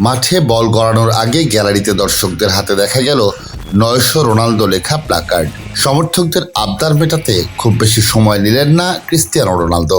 মাঠে বল গড়ানোর আগে গ্যালারিতে দর্শকদের হাতে দেখা গেল 900 রোনালদো লেখা প্ল্যাকার্ড। সমর্থকদের আবদার মেটাতে খুব বেশি সময় নিলেন না ক্রিস্টিয়ানো রোনালদো।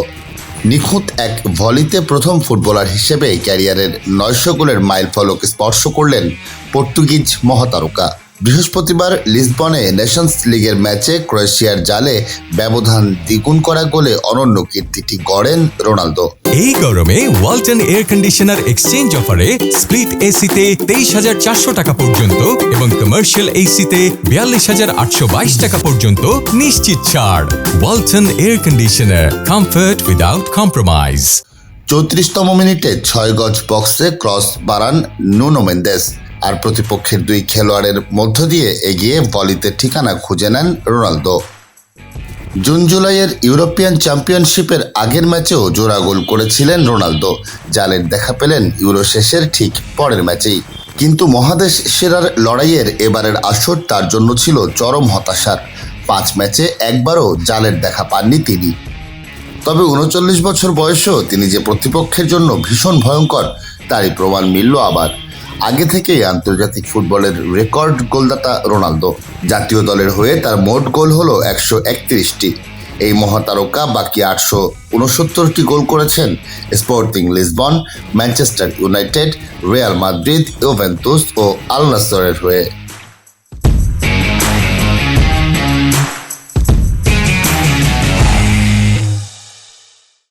নিখুঁত এক ভলিতে প্রথম ফুটবলার হিসেবে ক্যারিয়ারের 900 গোলের মাইলফলক স্পর্শ করলেন পর্তুগিজ মহাতারকা। বৃহস্পতিবার লিসবনে নেশনস লিগের ম্যাচে ক্রোয়েশিয়ার জালে ব্যবধান দ্বিগুণ করা গোলে অনন্য কীর্তিটি গড়েন রোনালদো। এই গরমে ওয়ালটন এয়ার কন্ডিশনার এক্সচেঞ্জ অফারে স্প্লিট এসিতে 23,400 টাকা পর্যন্ত এবং কমার্শিয়াল এসিতে 42,822 টাকা পর্যন্ত নিশ্চিত ছাড়। Walton air conditioner, comfort without compromise. 34তম মিনিটে 6 গজ বক্সে ক্রস বাড়ান নুনো মেন্দেস, আর প্রতিপক্ষের দুই খেলোয়াড়ের মধ্য দিয়ে এগিয়ে ভলিতে ঠিকানা খুঁজে নেন রোনালদো। জুন জুলাইয়ের ইউরোপিয়ান চ্যাম্পিয়নশিপের আগের ম্যাচেও জোড়া গোল করেছিলেন রোনালদো। জালের দেখা পেলেন ইউরো শেষের ঠিক পরের ম্যাচেই। কিন্তু মহাদেশ সেরার লড়াইয়ের এবারের আসর তার জন্য ছিল চরম হতাশার। 5 ম্যাচে একবারও জালের দেখা পাননি তিনি। তবে 39 বছর বয়সেও তিনি যে প্রতিপক্ষের জন্য ভীষণ ভয়ঙ্কর তারই প্রমাণ মিলল আবার। আগে থেকেই আন্তর্জাতিক ফুটবলের রেকর্ড গোলদাতা রোনালদো। জাতীয় দলের হয়ে তার মোট গোল হলো 131টি। এই মহাতারকা বাকি 869টি গোল করেছেন Sporting Lisbon, Manchester United, Real Madrid, Juventus ও আল নাসরের হয়ে।